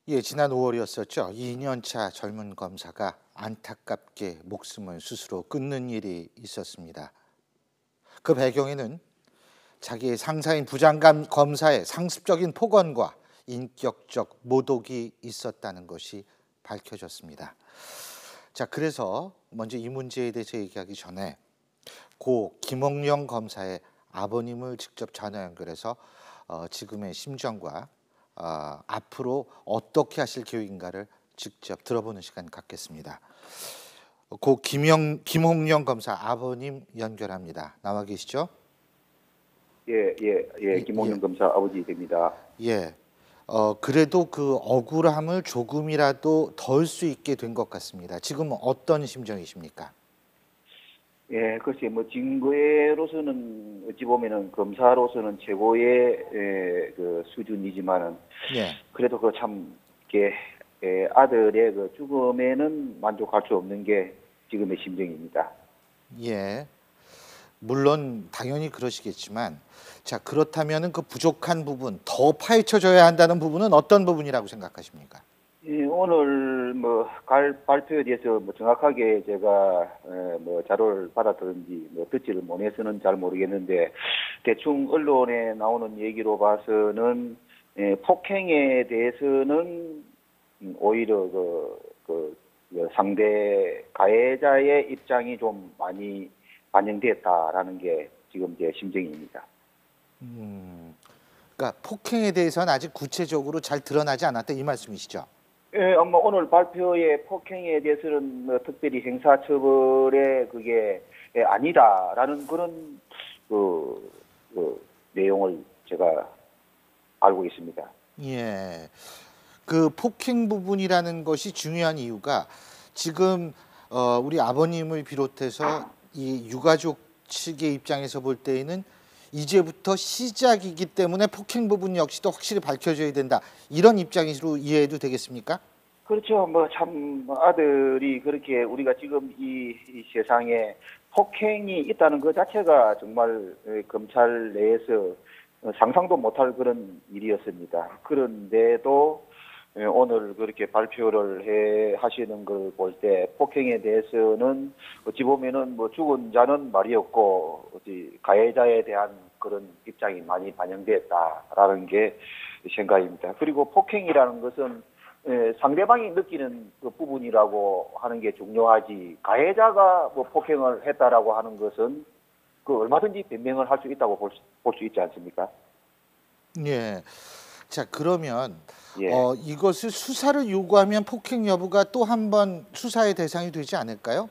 예, 지난 5월이었었죠. 2년차 젊은 검사가 안타깝게 목숨을 스스로 끊는 일이 있었습니다. 그 배경에는 자기의 상사인 부장감 검사의 상습적인 폭언과 인격적 모독이 있었다는 것이 밝혀졌습니다. 자, 그래서 먼저 이 문제에 대해서 얘기하기 전에 고 김홍영 검사의 아버님을 직접 전화 연결해서 지금의 심정과 앞으로 어떻게 하실 계획인가를 직접 들어보는 시간 갖겠습니다. 고 김홍영 검사 아버님 연결합니다. 나와 계시죠? 김홍영 검사 아버지 됩니다. 예. 그래도 그 억울함을 조금이라도 덜 수 있게 된 것 같습니다. 지금 어떤 심정이십니까? 예, 글쎄 뭐 징계로서는 어찌 보면은 검사로서는 최고의 그 수준이지만은 예. 그래도 그 참 이렇게 아들의 그 죽음에는 만족할 수 없는 게 지금의 심정입니다. 예. 물론 당연히 그러시겠지만, 자, 그렇다면은 그 부족한 부분, 더 파헤쳐져야 한다는 부분은 어떤 부분이라고 생각하십니까? 예, 오늘 뭐 발표에 대해서 뭐 정확하게 제가 뭐 자료를 받았든지 뭐 듣지를 못해서는 잘 모르겠는데 대충 언론에 나오는 얘기로 봐서는 폭행에 대해서는 오히려 그 상대 가해자의 입장이 좀 많이 반영됐다라는 게 지금 제 심정입니다. 그러니까 폭행에 대해서는 아직 구체적으로 잘 드러나지 않았다 이 말씀이시죠? 예, 아마 오늘 발표의 폭행에 대해서는 뭐 특별히 형사처벌에 그게 아니다라는 그런 그 내용을 제가 알고 있습니다. 예. 그 폭행 부분이라는 것이 중요한 이유가 지금 우리 아버님을 비롯해서 이 유가족 측의 입장에서 볼 때에는 이제부터 시작이기 때문에 폭행 부분 역시도 확실히 밝혀져야 된다. 이런 입장으로 이해해도 되겠습니까? 그렇죠. 뭐 참 아들이 그렇게 우리가 지금 이 세상에 폭행이 있다는 것 자체가 정말 검찰 내에서 상상도 못할 그런 일이었습니다. 그런데도 오늘 그렇게 발표를 하시는 걸 볼 때 폭행에 대해서는 어찌 보면은 뭐 죽은 자는 말이 없고 어찌 가해자에 대한 그런 입장이 많이 반영됐다라는 게 생각입니다. 그리고 폭행이라는 것은 상대방이 느끼는 그 부분이라고 하는 게 중요하지 가해자가 뭐 폭행을 했다라고 하는 것은 그 얼마든지 변명을 할 수 있다고 볼 수 있지 않습니까? 예. 자, 그러면 예. 이것을 수사를 요구하면 폭행 여부가 또 한 번 수사의 대상이 되지 않을까요?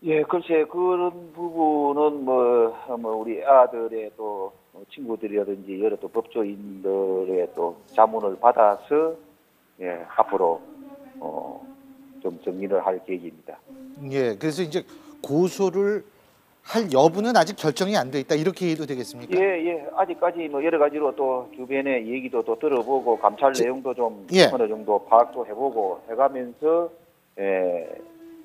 예, 글쎄 그런 부분은 뭐 우리 아들의 또 친구들이라든지 여러 또 법조인들의 또 자문을 받아서 앞으로 좀 정리를 할 계획입니다. 예. 그래서 이제 고소를 할 여부는 아직 결정이 안 돼 있다. 이렇게 해도 되겠습니까? 예. 아직까지 뭐 여러 가지로 또 주변의 얘기도 또 들어보고 감찰 내용도 좀 예. 어느 정도 파악도 해보고 해가면서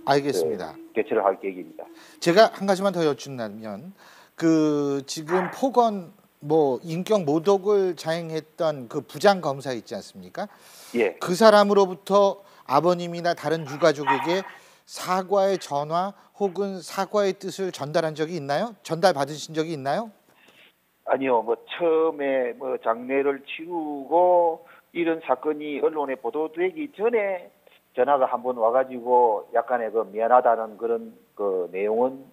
알겠습니다. 대처를 할 계획입니다. 제가 한 가지만 더 여쭙는다면 그 지금 폭언 뭐 인격 모독을 자행했던 그 부장 검사 있지 않습니까? 예. 그 사람으로부터 아버님이나 다른 유가족에게 사과의 전화 혹은 사과의 뜻을 전달한 적이 있나요? 전달 받으신 적이 있나요? 아니요, 뭐 처음에 뭐 장례를 치르고 이런 사건이 언론에 보도되기 전에 전화가 한번 와가지고 약간의 그 미안하다는 그런 그 내용은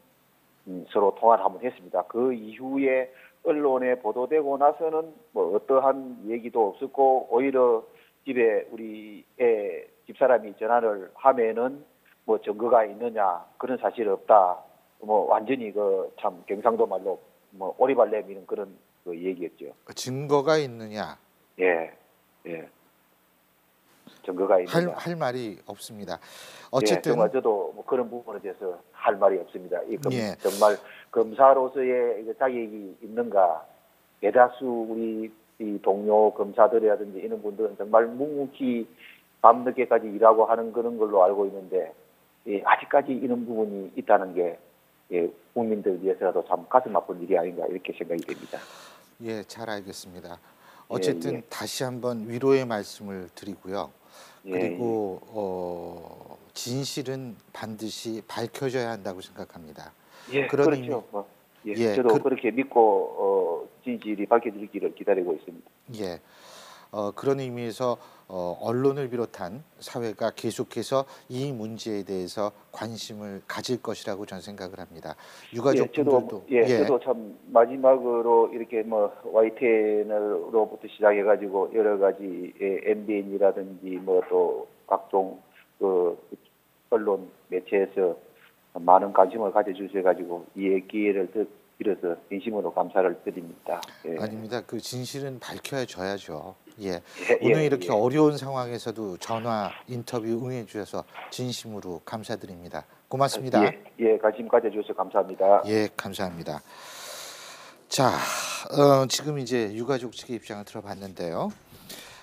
서로 통화를 한번 했습니다. 그 이후에 언론에 보도되고 나서는 뭐 어떠한 얘기도 없었고 오히려 집에 우리 애 집사람이 전화를 하면은 뭐 증거가 있느냐 그런 사실 없다. 뭐 완전히 그 참 경상도 말로 뭐 오리발내 미는 그런 그 얘기였죠. 증거가 있느냐? 예. 증거가 있느냐. 할 말이 없습니다. 예, 어쨌든 정말 저도 뭐 그런 부분에 대해서 할 말이 없습니다. 예. 정말 검사로서의 자격이 있는가? 대다수 우리 이 동료 검사들이라든지 이런 분들은 정말 묵묵히 밤늦게까지 일하고 하는 그런 걸로 알고 있는데 아직까지 이런 부분이 있다는 게 국민들 위해서라도 참 가슴 아픈 일이 아닌가 이렇게 생각이 됩니다. 예, 잘 알겠습니다. 어쨌든 예. 다시 한번 위로의 말씀을 드리고요. 예, 그리고 진실은 반드시 밝혀져야 한다고 생각합니다. 예, 그런 의미, 그렇죠. 예, 예, 저도 그렇게 믿고 진실이 밝혀지기를 기다리고 있습니다. 예, 그런 의미에서 언론을 비롯한 사회가 계속해서 이 문제에 대해서 관심을 가질 것이라고 저는 생각을 합니다. 유가족분들도 저도 참 마지막으로 이렇게 뭐 YTN으로부터 시작해가지고 여러 가지 MBN이라든지 뭐 또 각종 그 언론 매체에서 많은 관심을 가져주셔가지고 이 기회를 빌어서 진심으로 감사를 드립니다. 예. 아닙니다. 그 진실은 밝혀져야죠. 예. 예, 오늘 예, 이렇게 예. 어려운 상황에서도 전화 인터뷰 응해 주셔서 진심으로 감사드립니다. 고맙습니다. 예, 관심 가져주셔서 감사합니다. 예, 감사합니다. 자, 지금 이제 유가족 측의 입장을 들어봤는데요.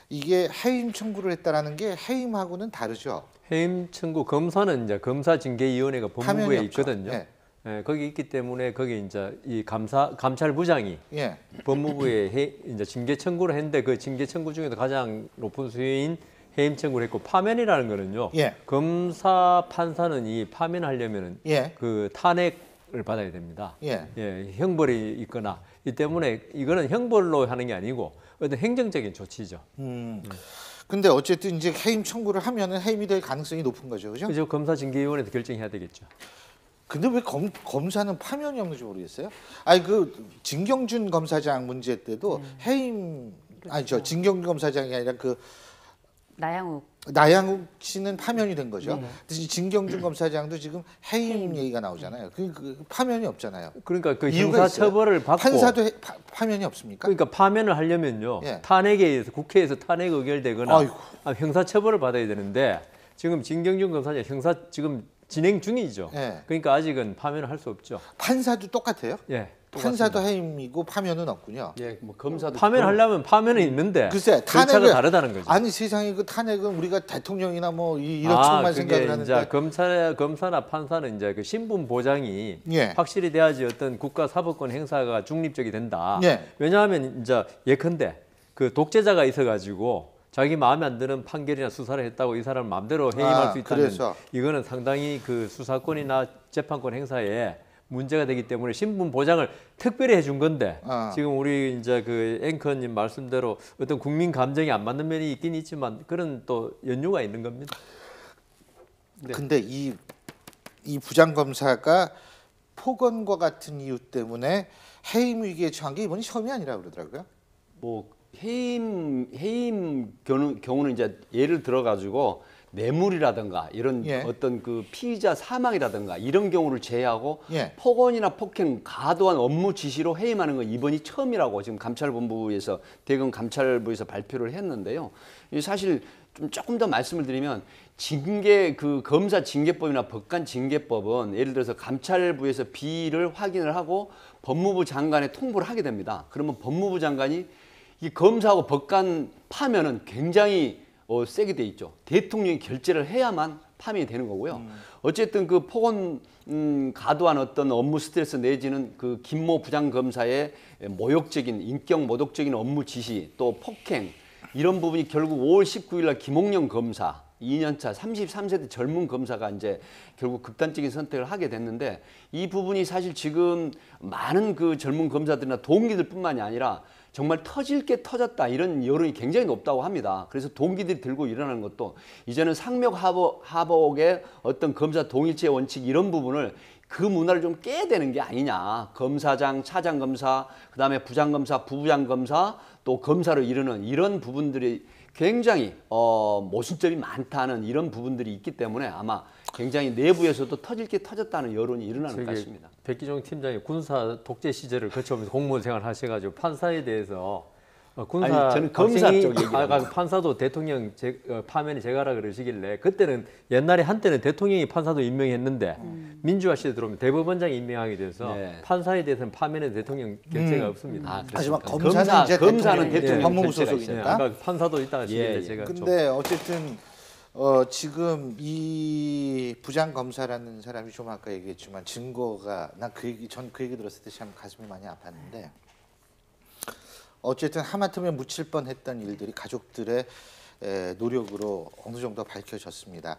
이게 해임 청구를 했다라는 게 해임하고는 다르죠. 해임 청구 검사는 이제 검사징계위원회가 파면이 법무부에 없죠. 있거든요. 예. 예, 거기 있기 때문에 거기 이제 이 감찰부장이 예. 법무부에 이제 징계 청구를 했는데 그 징계 청구 중에도 가장 높은 수위인 해임 청구를 했고 파면이라는 거는요. 예. 검사 판사는 이 파면하려면은 예. 그 탄핵을 받아야 됩니다. 예. 예, 형벌이 있거나 이 때문에 이거는 형벌로 하는 게 아니고 어떤 행정적인 조치죠. 근데 어쨌든 이제 해임 청구를 하면은 해임이 될 가능성이 높은 거죠. 그죠? 그죠? 검사징계위원회에서 결정해야 되겠죠. 근데 왜 검사는 파면이 없는지 모르겠어요. 아니 그 진경준 검사장 문제 때도 해임 아니 저 진경준 검사장이 아니라 그 나양욱 씨는 파면이 된 거죠. 근데 진경준 검사장도 지금 해임 얘기가 나오잖아요. 그 파면이 없잖아요. 그러니까 그 이유가 형사처벌을 받고 판사도 파면이 없습니까? 그러니까 파면을 하려면요. 예. 탄핵에 의해서 국회에서 탄핵 의결되거나 아이고. 형사처벌을 받아야 되는데 지금 진경준 검사장 형사 지금 진행 중이죠. 예. 그러니까 아직은 파면을 할 수 없죠. 판사도 똑같아요? 예. 판사도 해임이고 파면은 없군요. 예, 뭐 검사도 파면하려면 파면은 있는데 글쎄 절차가 다르다는 거죠. 아니 세상에 그 탄핵은 우리가 대통령이나 뭐 이런 쪽만 그게 생각을 하는데 이제 검사나 판사는 이제 그 신분 보장이 예. 확실히 돼야지 어떤 국가 사법권 행사가 중립적이 된다. 예. 왜냐하면 이제 예컨대 그 독재자가 있어가지고 자기 마음에 안 드는 판결이나 수사를 했다고 이 사람을 마음대로 해임할 수 있다는 그래서. 이거는 상당히 그 수사권이나 재판권 행사에 문제가 되기 때문에 신분 보장을 특별히 해준 건데 지금 우리 이제 그 앵커님 말씀대로 어떤 국민 감정이 안 맞는 면이 있긴 있지만 그런 또 연유가 있는 겁니다. 네. 근데 이 부장 검사가 폭언과 같은 이유 때문에 해임 위기에 처한 게 이번이 처음이 아니라 그러더라고요. 뭐 해임 경우는 이제 예를 들어 가지고 뇌물이라든가 이런 예. 어떤 그 피의자 사망이라든가 이런 경우를 제외하고 예. 폭언이나 폭행, 과도한 업무 지시로 해임하는 건 이번이 처음이라고 지금 감찰본부에서 대검 감찰부에서 발표를 했는데요. 이 사실 조금 더 말씀을 드리면 그 검사 징계법이나 법관 징계법은 예를 들어서 감찰부에서 비리를 확인을 하고 법무부 장관에 통보를 하게 됩니다. 그러면 법무부 장관이 이 검사하고 법관 파면은 굉장히 세게 돼 있죠. 대통령이 결재를 해야만 파면이 되는 거고요. 어쨌든 그 폭언 과도한 어떤 업무 스트레스 내지는 그 김모 부장검사의 모욕적인 인격 모독적인 업무 지시 또 폭행 이런 부분이 결국 5월 19일 날 김홍영 검사 2년차 33세대 젊은 검사가 이제 결국 극단적인 선택을 하게 됐는데 이 부분이 사실 지금 많은 그 젊은 검사들이나 동기들뿐만이 아니라 정말 터질 게 터졌다 이런 여론이 굉장히 높다고 합니다. 그래서 동기들이 들고 일어나는 것도 이제는 상명하복의 어떤 검사 동일체 원칙 이런 부분을 그 문화를 좀 깨야 되는 게 아니냐. 검사장, 차장검사, 그다음에 부장검사, 부부장검사 또 검사로 이르는 이런 부분들이 굉장히 모순점이 많다는 이런 부분들이 있기 때문에 아마 굉장히 내부에서도 터질 게 터졌다는 여론이 일어나는 것 같습니다. 백기종 팀장이 군사 독재 시절을 거쳐오면서 공무원 생활 하셔가지고 판사에 대해서 군사 아니, 저는 검사 쪽 얘기합니다. 판사도 대통령 파면이 제가라 그러시길래 그때는 옛날에 한때는 대통령이 판사도 임명했는데 민주화 시대 들어오면 대법원장이 임명하게 돼서 네. 판사에 대해서는 파면에 대통령 결재가 없습니다. 하지만 검사, 검사는 이제 검사는 대통령 법무부 결재가 소속이니까. 있으니까. 아까 판사도 있다가 하시길래 예. 제가 좀 근데 어쨌든 지금 이 부장 검사라는 사람이 좀 아까 얘기했지만 증거가 난 전 그 얘기 들었을 때 참 가슴이 많이 아팠는데 어쨌든 하마터면 묻힐 뻔했던 일들이 가족들의 노력으로 어느 정도 밝혀졌습니다.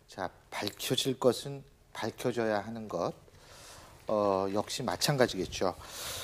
자, 밝혀질 것은 밝혀져야 하는 것 역시 마찬가지겠죠.